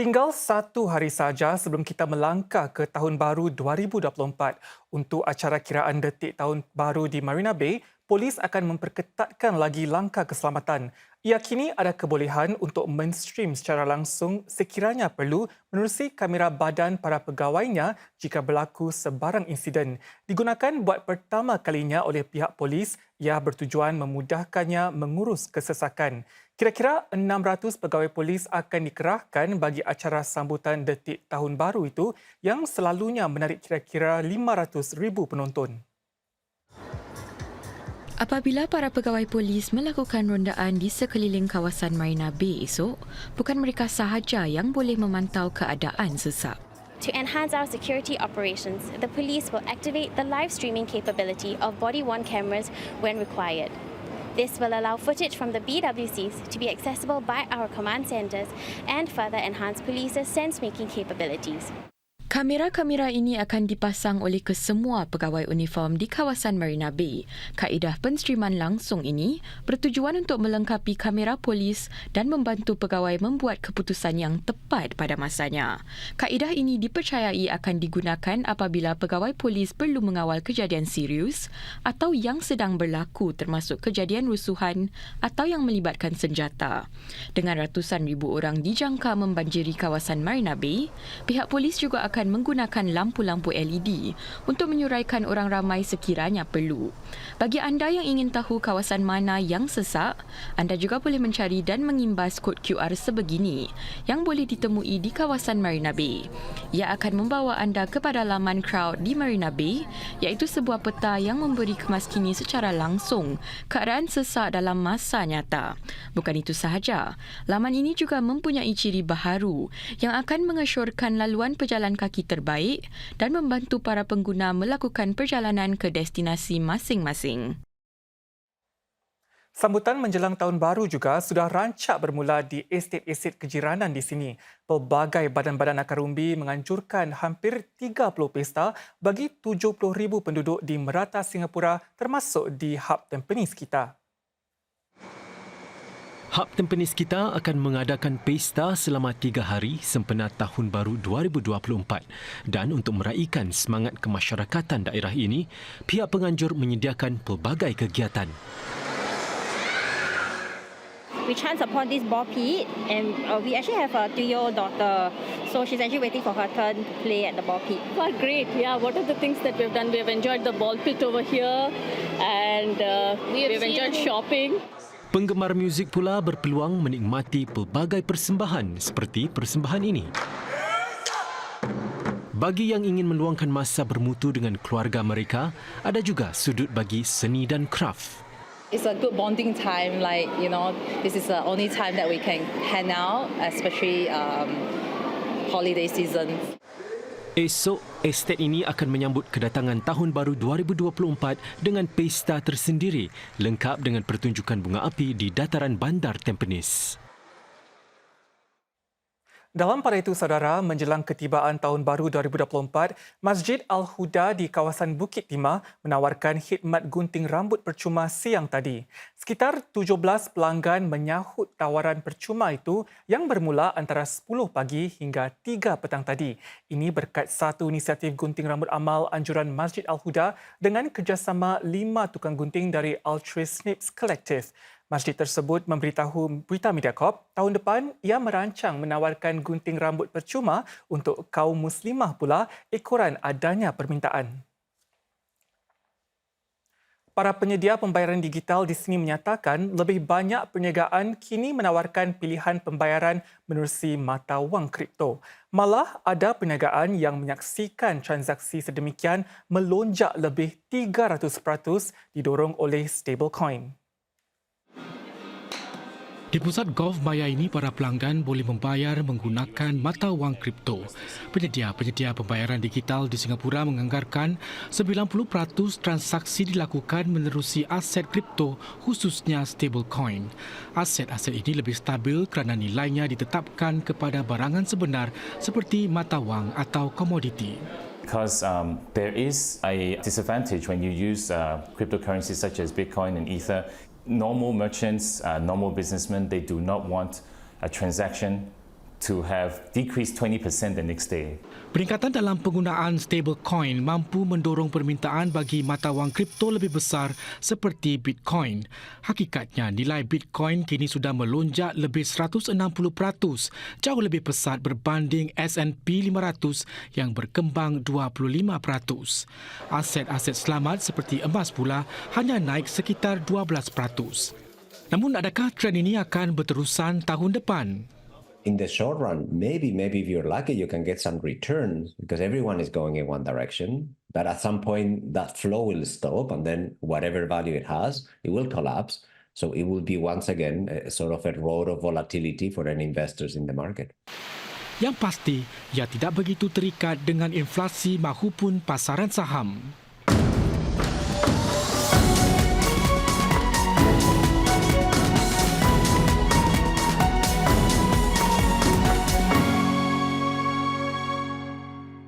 Tinggal satu hari saja sebelum kita melangkah ke Tahun Baru 2024. Untuk acara kiraan detik Tahun Baru di Marina Bay, polis akan memperketatkan lagi langkah keselamatan. Ia kini ada kebolehan untuk menstream secara langsung sekiranya perlu menerusi kamera badan para pegawainya jika berlaku sebarang insiden. Digunakan buat pertama kalinya oleh pihak polis, ia bertujuan memudahkannya mengurus kesesakan. Kira-kira 600 pegawai polis akan dikerahkan bagi acara sambutan detik Tahun Baru itu yang selalunya menarik kira-kira 500,000 penonton. Apabila para pegawai polis melakukan rondaan di sekeliling kawasan Marina Bay esok, bukan mereka sahaja yang boleh memantau keadaan sesak. To enhance our security operations, the police will activate the live streaming capability of body-worn cameras when required. This will allow footage from the BWCs to be accessible by our command centres and further enhance police's sense-making capabilities. Kamera-kamera ini akan dipasang oleh kesemua pegawai uniform di kawasan Marina Bay. Kaedah penstreaman langsung ini bertujuan untuk melengkapi kamera polis dan membantu pegawai membuat keputusan yang tepat pada masanya. Kaedah ini dipercayai akan digunakan apabila pegawai polis perlu mengawal kejadian serius atau yang sedang berlaku termasuk kejadian rusuhan atau yang melibatkan senjata. Dengan ratusan ribu orang dijangka membanjiri kawasan Marina Bay, pihak polis juga akan menggunakan lampu-lampu LED untuk menyuraikan orang ramai sekiranya perlu. Bagi anda yang ingin tahu kawasan mana yang sesak, anda juga boleh mencari dan mengimbas kod QR sebegini yang boleh ditemui di kawasan Marina Bay. Ia akan membawa anda kepada laman Crowd di Marina Bay, iaitu sebuah peta yang memberi kemaskini secara langsung keadaan sesak dalam masa nyata. Bukan itu sahaja, laman ini juga mempunyai ciri baharu yang akan mengesyorkan laluan pejalan kaki terbaik dan membantu para pengguna melakukan perjalanan ke destinasi masing-masing. Sambutan menjelang Tahun Baru juga sudah rancak bermula di estet-estet kejiranan di sini. Pelbagai badan-badan akar umbi menganjurkan hampir 30 pesta bagi 70,000 penduduk di merata Singapura termasuk di hub Tampines kita. Hub Tampines kita akan mengadakan pesta selama 3 hari sempena Tahun Baru 2024 dan untuk meraihkan semangat kemasyarakatan daerah ini, pihak penganjur menyediakan pelbagai kegiatan. We chance upon this ball pit and we actually have a 2-year-old daughter. So she's actually waiting for her turn to play at the ball pit. Well, great. Yeah, what are the things that we've done? We've enjoyed the ball pit over here and we've enjoyed shopping. Penggemar muzik pula berpeluang menikmati pelbagai persembahan seperti persembahan ini. Bagi yang ingin meluangkan masa bermutu dengan keluarga mereka, ada juga sudut bagi seni dan kraf. It's a good bonding time, this is the only time that we can hang out, especially holiday season. Esok, estet ini akan menyambut kedatangan Tahun Baru 2024 dengan pesta tersendiri, lengkap dengan pertunjukan bunga api di dataran bandar Tampines. Dalam pada itu, saudara, menjelang ketibaan Tahun Baru 2024, Masjid Al-Huda di kawasan Bukit Timah menawarkan khidmat gunting rambut percuma siang tadi. Sekitar 17 pelanggan menyahut tawaran percuma itu yang bermula antara 10 pagi hingga 3 petang tadi. Ini berkat satu inisiatif gunting rambut amal anjuran Masjid Al-Huda dengan kerjasama 5 tukang gunting dari Ultra Snips Collective. Masjid tersebut memberitahu Berita Media Corp, tahun depan ia merancang menawarkan gunting rambut percuma untuk kaum muslimah pula ekoran adanya permintaan. Para penyedia pembayaran digital di sini menyatakan lebih banyak perniagaan kini menawarkan pilihan pembayaran menerusi mata wang kripto. Malah ada perniagaan yang menyaksikan transaksi sedemikian melonjak lebih 300% didorong oleh stablecoin. Di pusat golf maya ini, para pelanggan boleh membayar menggunakan mata wang kripto. Penyedia pembayaran digital di Singapura menganggarkan 90% transaksi dilakukan menerusi aset kripto, khususnya stablecoin. Aset-aset ini lebih stabil kerana nilainya ditetapkan kepada barangan sebenar seperti mata wang atau komoditi. Because there is a disadvantage when you use cryptocurrencies such as Bitcoin and Ether. Normal merchants, normal businessmen, they do not want a transaction to have decreased 20% the next day. Peningkatan dalam penggunaan stablecoin mampu mendorong permintaan bagi mata wang kripto lebih besar seperti Bitcoin. Hakikatnya, nilai Bitcoin kini sudah melonjak lebih 160%, jauh lebih pesat berbanding S&P 500 yang berkembang 25%. Aset-aset selamat seperti emas pula hanya naik sekitar 12%. Namun adakah trend ini akan berterusan tahun depan? In the short run, maybe if you're lucky, you can get some returns because everyone is going in one direction. But at some point, that flow will stop, and then whatever value it has, it will collapse. So it will be once again a sort of a road of volatility for any investors in the market. Yang pasti, ia tidak begitu terikat dengan inflasi mahupun pasaran saham.